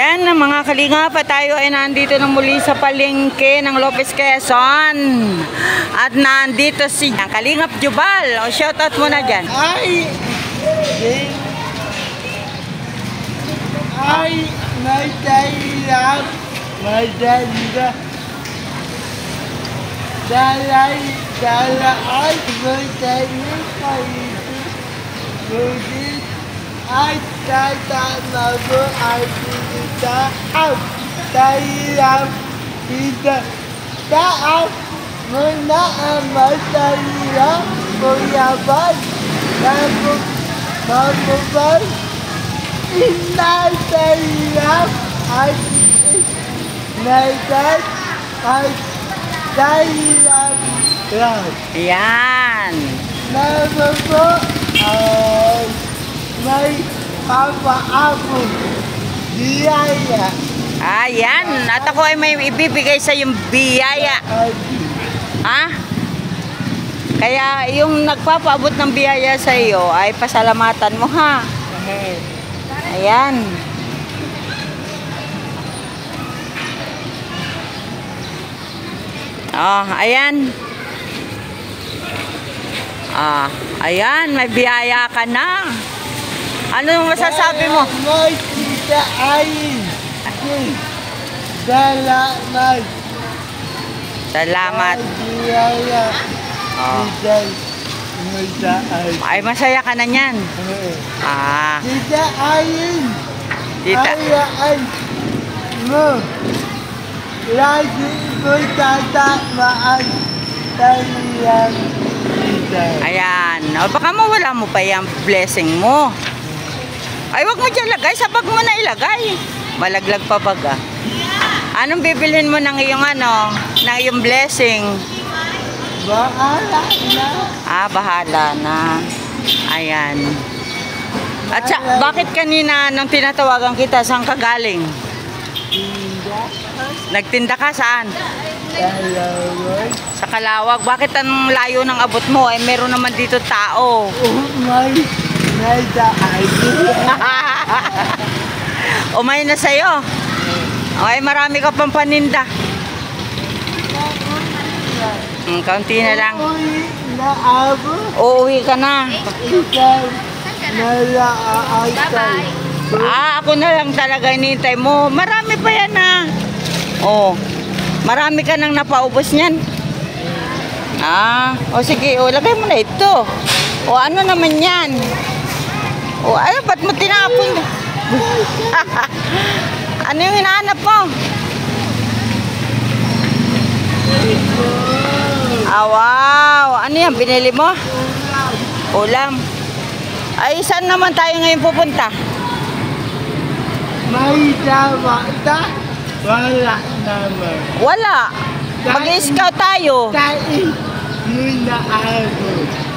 Ayan mga kalingap, tayo ay nandito na muli sa palengke ng Lopez, Quezon. At nandito si Kalingap Jubal. O shoutout mo na dyan. Maganda. Maganda ay maganda ay tatama mo ay pinita ang tahirap ito. Taas mo na ang masahirap mo yaman. Mamubal inasahirap ay nagat ay tahirap lang. Ayan. Mamubal ay may papaabot biyaya. Ayan. At ako ay may ibibigay sa yung biyaya. Ha? Kaya yung nagpapaabot ng biyaya sa iyo ay pasalamatan mo ha. Ayan. Oh, ayan. Ayan, may biyaya ka na. Ano yung masasabi mo? May kita ay salamat. Salamat. Biyaya. Ay, masaya ka na niyan. Kita ayin. Tita. Ayaan mo. Lagi mo tatamaan taliyang kita. Ayan. O, baka mawala mo pa yung blessing mo. Ay, wag mo dyan lagay. Sa bag mo na ilagay. Malaglag pa baga. Anong bibilhin mo ng iyong ng iyong blessing? Bahala na. Bahala na. Ayan. At bakit kanina nung tinatawagan kita, saan ka galing? Nagtinda ka saan? Kalawag. Sa Kalawag. Bakit ang layo ng abot mo? Ay meron naman dito tao. Umay na sa'yo. Ay marami ka pang paninda. Kaunti na lang. Uuwi ka na. Ako na lang talaga hinihintay mo. Marami pa yan marami ka nang napaubos niyan. Sige, lagay mo na ito. Ano naman yan? Ba't mo tinapon? Ano yung hinahanap mo? Wow! Ano yan? Binili mo? Ulam. Ay, saan naman tayo ngayon pupunta? May damata? Wala naman. Wala. Mag-i-scout tayo. Kain muna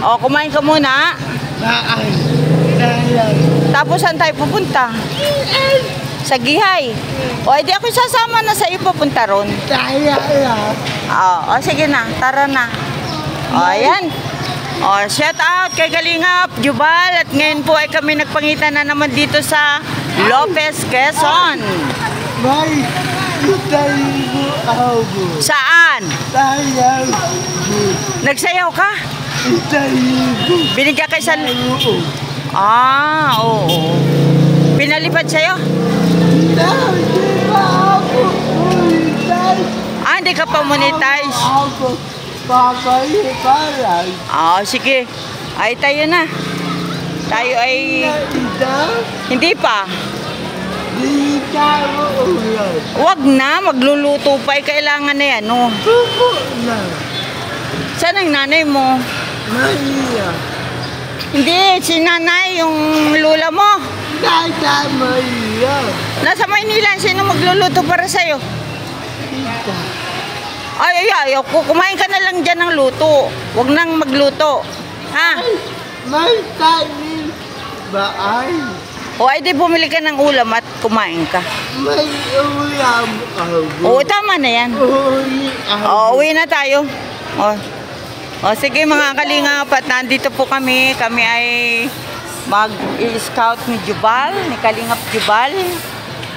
ako. Kumain ka muna. Kain. Tapos saan tayo pupunta? Sa Gihay. Di ako sasama na sa iyo pupunta ron. Kaya lang. Sige na. Tara na. Ayan. Shout out kay Kalingap Jubal. At ngayon po ay kami nagpangitan na naman dito sa Lopez, Quezon. May itayo ako. Saan? Sayaw. Nagsayaw ka? Itayo. Binigyan kay sa... Oo. Pinalipad sa'yo? Hindi pa ako monetize. Hindi ka pa monetize? Ako papaliparan. Sige. Ay, tayo na. Tayo ay... Hindi pa. Di tayo ulan. Wag na, magluluto pa. Kailangan na yan, Tupo na. Saan ang nanay mo? Maria. Hindi, si nanay, yung lula mo. Tata Maria. Nasa Maynila, sino magluluto para sa'yo? Tita. Ay, kumain ka na lang dyan ng luto. Wag nang magluto. Ha? May kanin ba ay? Di bumili ka ng ulam at kumain ka. May ulam ako. Tama na yan. Uwi ako. Uwi na tayo. Sige mga kalingap, at nandito po kami. Kami ay mag-i-scout ni Jubal, ni Kalingap Jubal.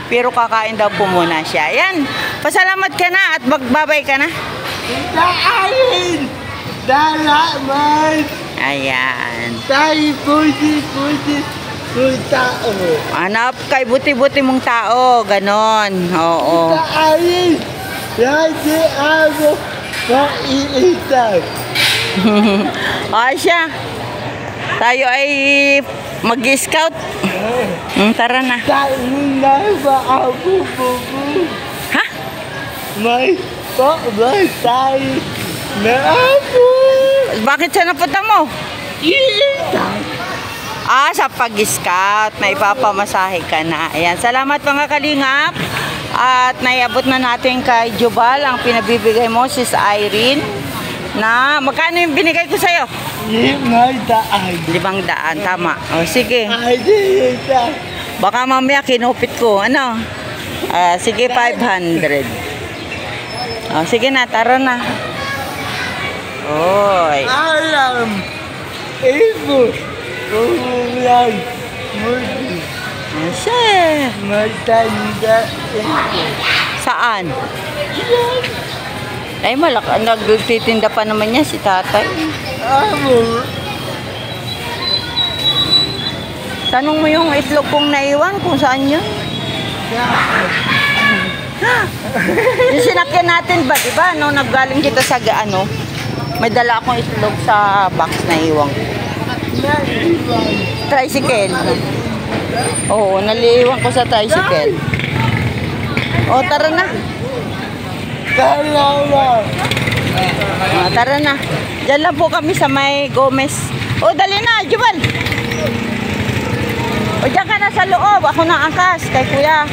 pero kakain daw po muna siya. Ayan, pasalamat ka na at magbabay ka na. Daanin! Dalaman! Ayan. Tayo puti-puti ng tao. Hanap kay buti-buti mong tao. Ganon. Oo. Daanin! Lagi ako maiitag. Siya. Tayo ay mag-scout. Tara na. Daanin na ba ako bubu? Ha? May pabatay na ako. Bakit siya napunta mo? Iitag. Sa pag-scout, na ipapamasahe ka na. Ayan, salamat mga kalingap. At naiabot na natin kay Jubal ang pinabibigay mo, sis Irene. Na, magkano yung binigay ko sa'yo? 500. 500, tama. O, sige. Ay, iitag. Baka mamaya kinupit ko. Ano? Sige, 500. O, sige na, tara na. Oy. Alam. Ibo. Umulan. Muli. Siya. Matanda ako. Saan? Ay, nagtitinda pa naman niya si tatay. Amo. Tanong mo yung itlog kong naiwan kung saan yun. Yung sinakyan natin ba, diba? Nung naggaling kita sa ano, may dala akong itlog sa box na iwan ko. Tricycle. Oo, naliiwan ko sa tricycle. O, tara na. Dalawa. Tara na. Diyan lang po kami sa may Gomez. O, dali na, Jubal. O, diyan ka na sa loob. Ako na angkas kay kuya.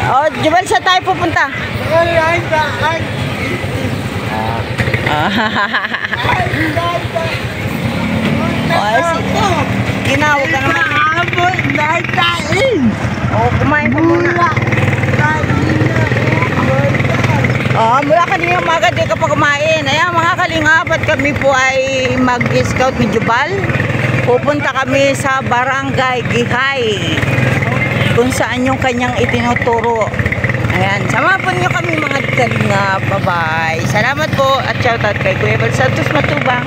O, Jubal, sa tayo pupunta. Ginawag ka naman. O, kumain ka muna. Mula kanina umaga di ka pa kumain. Ayan mga kalingap, at kami po ay mag-scout ni Jubal. Pupunta kami sa Barangay Gihay, kung saan yung kanyang itinuturo. Ayan, samahan po niyo kami mga kalingap. Bye-bye. Salamat po at shoutout kay Kuya Bal Santos Matubang,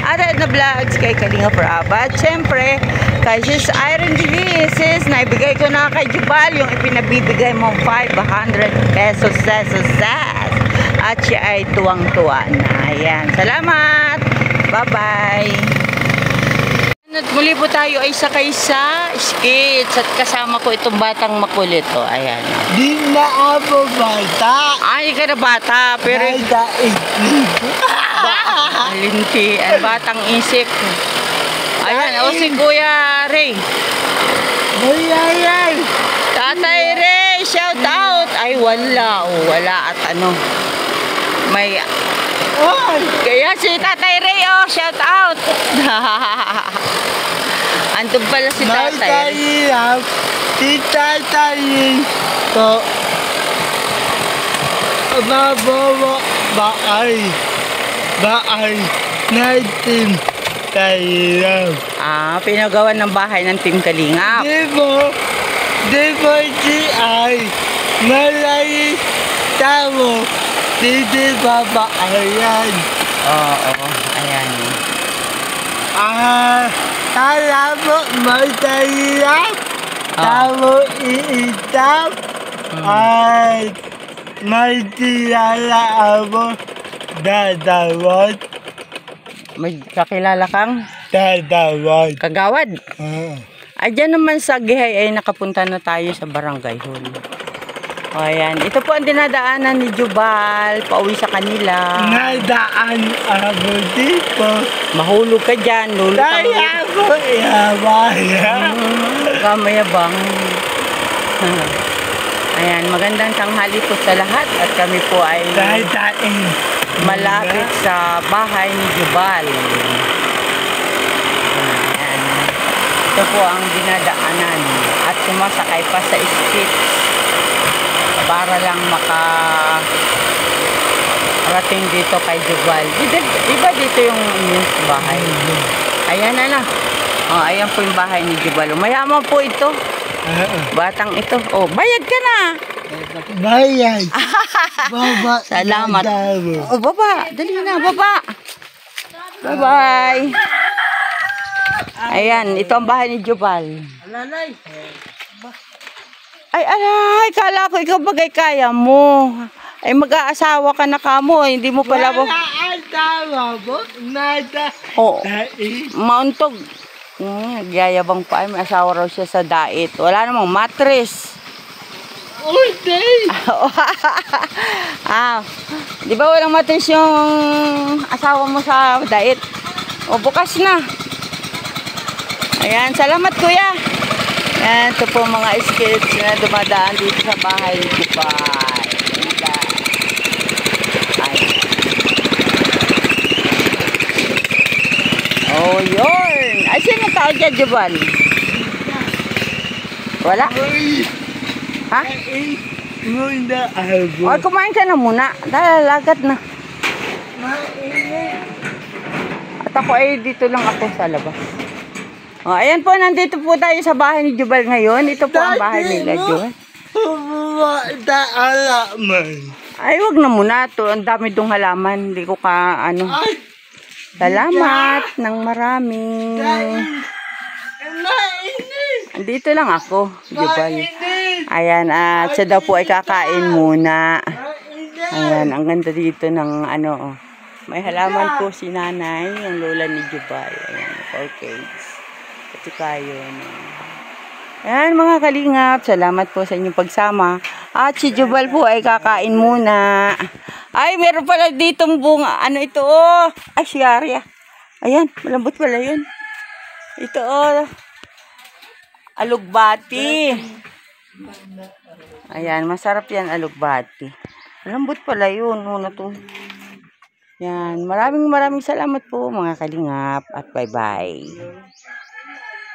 at na vlogs kay Kalinga Praba. At syempre, kay Sis Irene Divises, naibigay ko na kay Jubal yung ipinabibigay mong 500 pesos. At siya ay tuwang-tuwa na. Ayan, salamat. Bye-bye. At muli po tayo ay sakay sa skits at kasama ko itong batang makulit. O, ayan. Di na ako bata. Ay, ka na bata, pero... Bata Linti, ang batang isip. Ayan, o si Kuya Ray. Ay. Tatay Ray, shout out. Ay, wala. O, wala at ano. May... Kaya si Tatay Ray, shout out. Andun pala si Tatay. Si Tatay to. Baay natin tayo. Pinagawa ng bahay ng Team Kalingap. Di mo si ay malay tao. Hindi ba baayan? Oo, ayan. Kala mo matahirap. Tao iitap. Ay, may tiyala ako. Dadawat. May kakilala kang Dadawat. kagawad. Ay, dyan naman sa Gihay ay nakapunta na tayo sa Barangay Hall. O, ayan. Ito po ang dinadaanan ni Jubal. Pauwi sa kanila. Nadaan ako dito. Mahulog ka dyan. Lulutang. Kaya ko iabaya. Kamayabang. Ayan. Magandang tanghali po sa lahat. At kami po ay malapit sa bahay ni Jubal. Ayan. Ito po ang dinadaanan. At sumasakay pa sa skits para lang makarating dito kay Jubal. Diba dito yung bahay? Ayan na. Ayan po yung bahay ni Jubal. Mayaman po ito. Batang ito. Oh, bayad ka na. Bayan. Baba. Salamat. Damo. Oh, baba. Dali na, baba. Bye-bye. Ayan, ito ang bahay ni Jubal. Ay, kala ko ikaw bagay kaya mo. Ay, mag-aasawa ka na kamo. Hindi mo pala ba? Wala ang tama mo. Nada. Oo. Mauntog. Nagyayabang pa. Ay, may asawa raw siya sa dait. Wala namang mattress. Uday. Di ba walang mattress yung asawa mo sa dait? O, bukas na. Ayan, salamat kuya. Ayan, ito po mga skits na dumadaan dito sa bahay ni Jubal. Oh, yun. Ay, sino tao dyan, Jubal? Wala? Ha? Muna abo. O, kumain ka na muna. Dahil lagat na. At ako ay dito lang ako sa labas. O, ayan po, nandito po tayo sa bahay ni Jubal ngayon. Ito po ang bahay nila, Jubal. Halaman. Ay, wag na muna to. Ang dami dong halaman. Hindi ko ka, ano. Salamat ng marami. Andito lang ako, Jubal. Ayan, at siya daw po ay kakain muna. Ayan, ang ganda dito ng ano, oh. May halaman po si nanay, yung lola ni Jubal. Ayan, orchids. At kayo. Ayan, mga kalingap, salamat po sa inyong pagsama. At si Jubal po ay kakain muna. Ay, meron pala ditong bunga. Ano ito, oh? Ay, siarya. Ayan, malambot pala yun. Ito, oh. Alugbati. Ayan, masarap yan, alugbati. Malambot pala yun. Una to. Yan, maraming salamat po, mga kalingap. At bye-bye.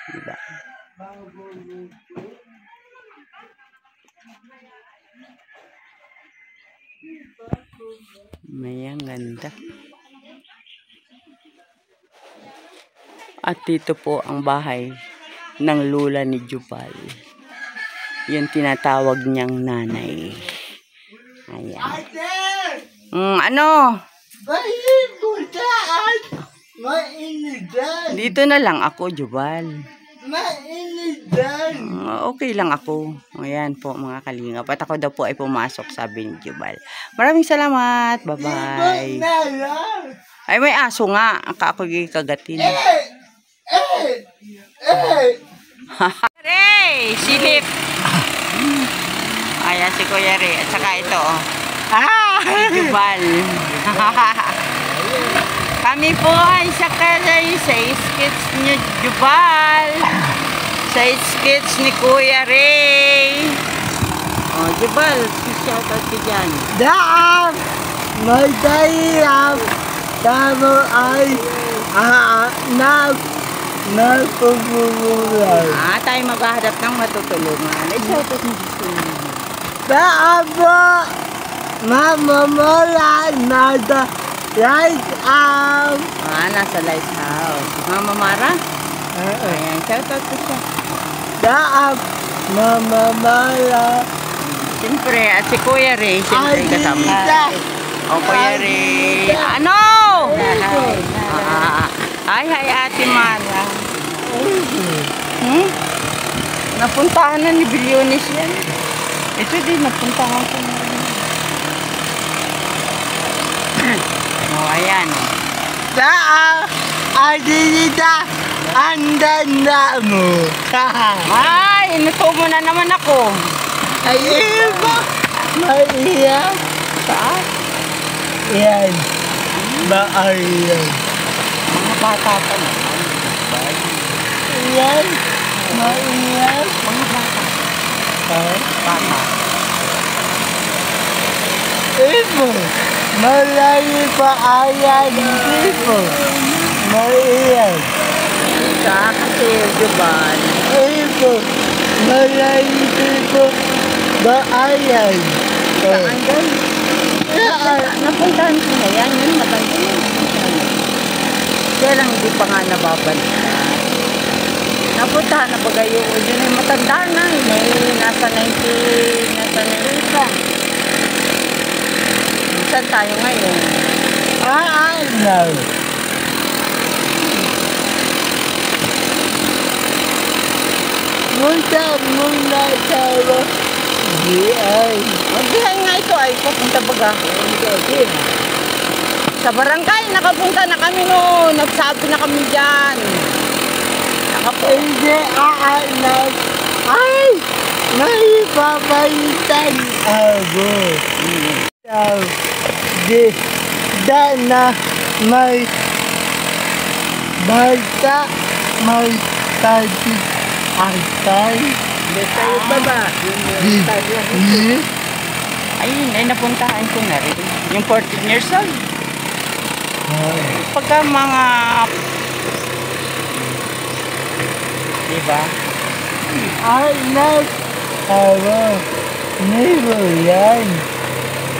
Diba? Mayang ganda. At dito po ang bahay ng lola ni Jubal. Yung tinatawag niyang nanay. Ayan. Ano? Dito na lang ako, Jubal. Okay lang ako. Ayan po, mga kalingap. At ako daw po ay pumasok, sabi ni Jubal. Maraming salamat. Bye-bye. Ay, may aso nga. Ako kagatin. Ray! Silip! Ayan si Kuya Ray. At saka ito, oh. Jubal. Kami po ay sakalay sa skits ni Jubal. Sa skits ni Kuya Ray. Oh, Jubal, shoutout ka dyan. Daan! May dahilap. Tamo ay nagpupululan. Tayo maghahanap ng matutulungan. Ay, shoutout mo dito. Daan po! Mamamula na the lighthouse. Nasa lighthouse. Mama Mara? Ayan, shoutout ko siya. Daan mamamala. Siyempre, at si Kuya Ray, siyempre kasama. O, Kuya Ray. Ano? Ay, Ate Mara. Napuntahan na ni Bilyonis yan. Ito din, napuntahan ko na rin. O, ayan. Daan adilita andanda mo. Ay, inuto mo na naman ako. Ay, iba. Maiyak. Saan? Yan. Maiyak. Mga bata pa naman. Yan. Maiyak. Mga bata. Bata. Ibo. Malayo pa ayan. Ibo. Maiyak. Sa kasi, Jubal. Ibo. Malayo ibo. Baayan. Saan doon? Napuntahan ko na yan. Yun, matanda yan. Kaya lang hindi pa nga nababalik. Napuntahan na Bagayo. Yun ay matanda na. May nasa 90 pa. Saan tayo ngayon? No. Munta muna tayo. Diay. Magbihay nga ito ay papunta baga. Sa barangay, nakapunta na kami noon. Nagsabi na kami dyan. Hindi aanak. Ay! May papalitan ako. Di na may bata may tajik atay. Tayo ba ba? Di Ayun, ay napuntahan ko na rin. Yung 14 years old. Pagka mga... Diba? anak ako. Nibo yan.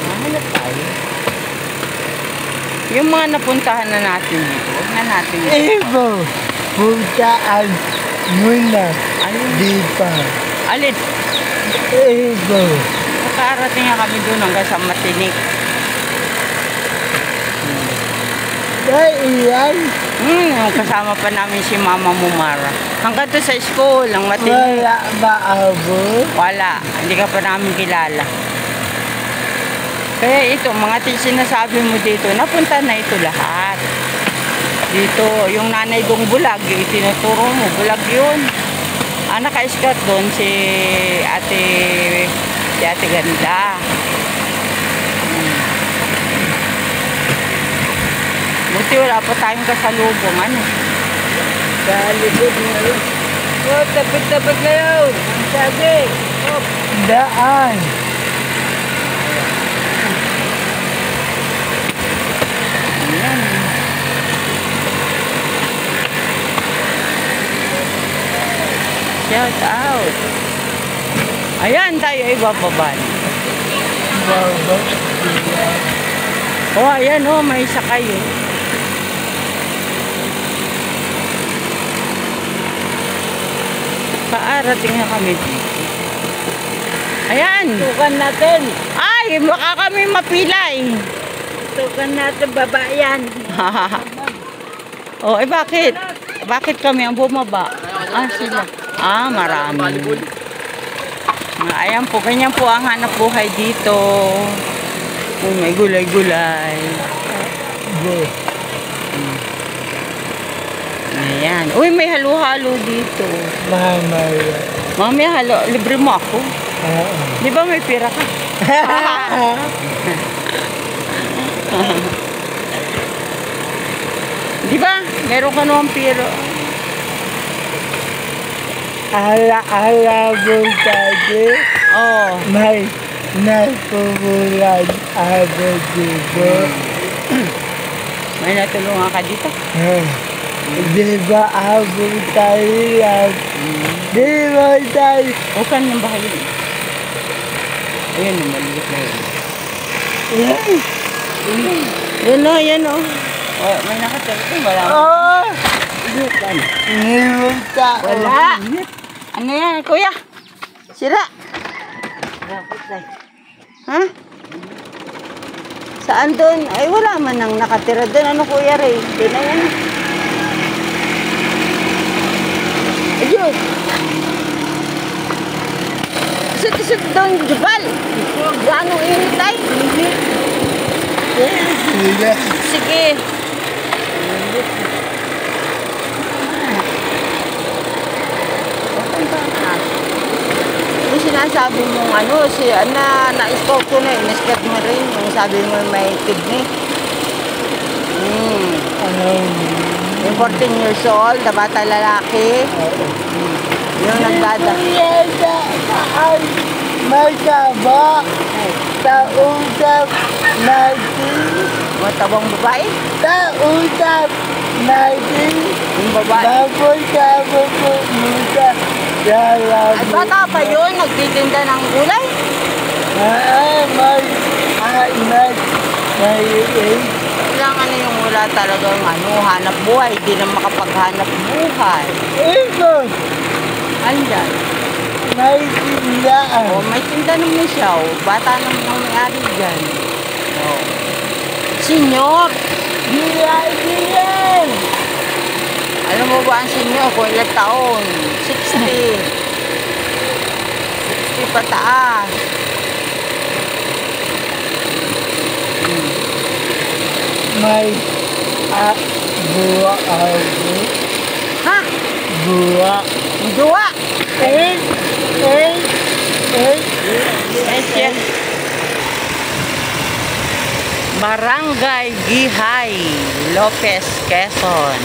Hanap tayo. Yung mga napuntahan na natin dito, huwag na natin Ibo. Puntaan muna. Di pa. Alin, Ibo. nakarating nga kami doon hanggang sa Matinik. Iyan. Kasama pa namin si Mama Mumara. Hanggang doon sa school, ang Matinik. Wala ba abo? Wala, hindi ka pa namin kilala. Kaya ito, mga sinasabi mo dito, napunta na ito lahat. Dito, yung nanay dong bulag, yung tinuturo mo, bulag yun. Naka-scout doon si Ate Ganda. Buti wala pa tayong kasalubong, ano. Sa likod na yun. Oh, tapit-tapit na yun. Ang sabi. Oh. Daan. Ayan. Shout out. Ayan tayo ay bababa. Baba. Oh, ayan oh, may sakay eh. Paarating na kami dito. Ayan. Tukan natin. Ay, baka kami mapilay. Tukan natin babayan. Oh, eh bakit? Bakit kami ang bumaba? Sila. Marami. Ayan po, ganyan po ang hanap buhay dito. Oh, may gulay-gulay. Ayan. Uy, may halo-halo dito. Mamaya. Mamaya halo, libre mo ako. Di ba may pira ka? Di ba? Meron ka naman pira. Ala tayo. Oh. May nagpubulan ako dito. May natulungan ka dito? Di ba ako tayo yan? Di ba tayo? O, saan yung bahay yun? Ayan, maliit na yun. Yan o, yan o. Oh, may nakatira ito, wala mo. Oo! Saan? Nimunta. Wala. Ano yan, kuya? Sira. Ha? Saan doon? Ay, wala man nang nakatira doon. Ano, kuya Ray? Hindi na yan. Ayun. Isip-isip doon, Jubal. Gano'ng init ay? Sige. Yung sinasabi mong ano, na-scope ko na, in-scope mo rin. Yung sabi mo may kidney. Yung 14 years old, na bata lalaki. Yung nagdada. Magkaba tausap natin. Matabang babae. Tausap natin. Yung babae. Tapos kaba po musa lalaki. Ay, bata pa yun, nagtitinda ng gulay. May anak, may Kailangan na yung wala talagang hanap buhay. Hindi na makapaghanap buhay. Ito, Andyan. may tindaan. Oh, may tinda naman siya. Oh. Bata naman ang may-ari dyan. Oh. Sinyor! Diyan! Alam mo ba ang sinyor kung ilang taon? 60. 60 pataas. May buwa ako. Ha? Buwa. Dua! Eh. Yes. Barangay Gihay, Lopez, Quezon.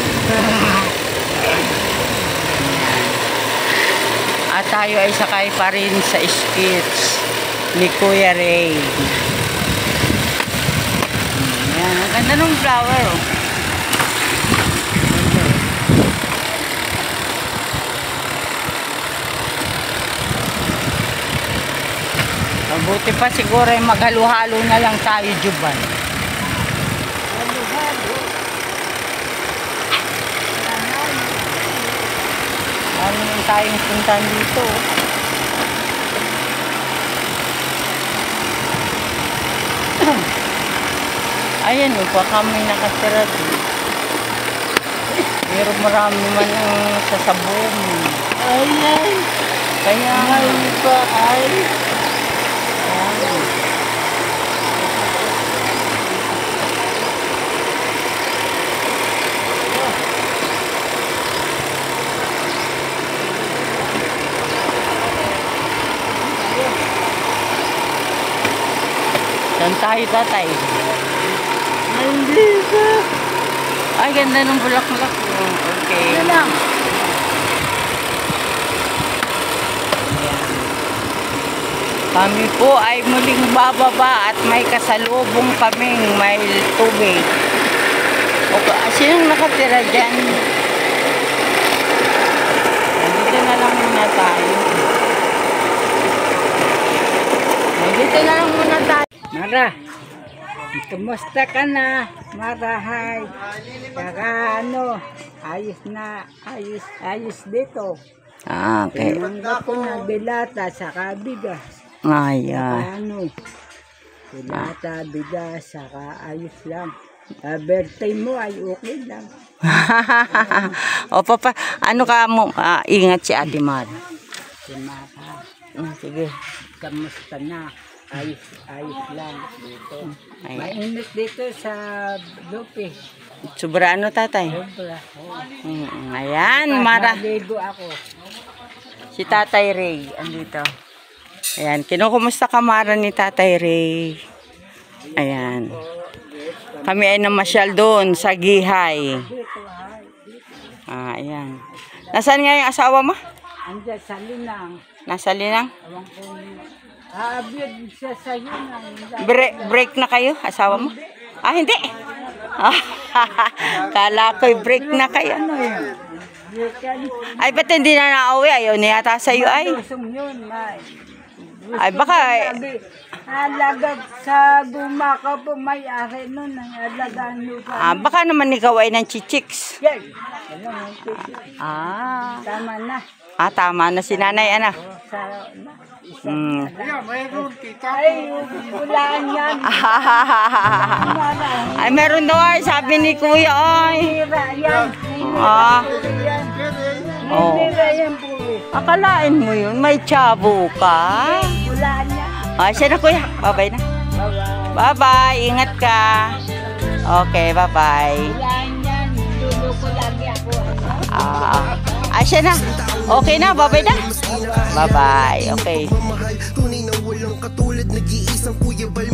At tayo ay sakay pa rin sa skits ni Kuya Ray. Yan, ang ganda ng flower. Oh. Mabuti pa siguro ay maghalo-halo na lang tayo, Juban. Ano yung tayong puntan dito? Ayan o, pa kami nakatira dito. Pero marami man ang sasabong. Ayan. Kaya May pa ay. saan tayo, tatay? Hindi ka. Ay, ganda ng bulaklak. Okay. Yan lang. Kami po ay muling bababa at may kasalubong kaming may tubig. O, sinong nakatira dyan? Dito na lang muna tayo. Dito na lang muna tayo. Mara, kumusta ka na? Marahay. Saka ayos na, ayos dito. Ah, okay. Tinanggap ko na dilata, saka bigas. Ayan. Dilata, bigas, saka ayos lang. Birthday mo ay okay lang. O, papa, ano ka mo? Ingat si Ate Mar. Si Mara, Sige. kamusta na? Ayos lang dito. Ayan. Mainit dito sa Lupi. Sobrano, tatay? Sobra. Ayan, Mara. Naligo ako. Si Tatay Ray, andito. Ayan, kinukumusta ka, Mara, ni Tatay Ray? Ayan. Kami ay namasyal doon sa Gihay. Ayan. Nasaan nga yung asawa mo? Andiyan sa Linang. Nasa Linang? Awang ko abiyad siya sa Linang. Break na kayo, asawa mo? Ah, hindi. Kala ko'y break na kayo. Ay, ba't hindi na nauwi? Ayaw niya yata sa'yo ay. Ay, baka... Alagad sa gumaka po may-ari nun. Ang alagaan nyo pa. baka naman ikaw ay ng chichiks. Yan. Tama na. Tama na si nanay, ana. Ay, bulaan yan. Ay, meron daw ay, sabi ni Kuya ay. Hira yan. Oh. Hira yan po. Akalain mo yun, may tsabo ka. Bulaan yan. Ay, siya na Kuya. Bye-bye na. Bye-bye. Ingat ka. Okay, bye-bye. Bulaan yan. Dulo ko lagi ako. Siya na. Okay na, bye-bye na. Bye-bye. Okay. Tunay na walang katulad, nag-iisang Kuya Bal.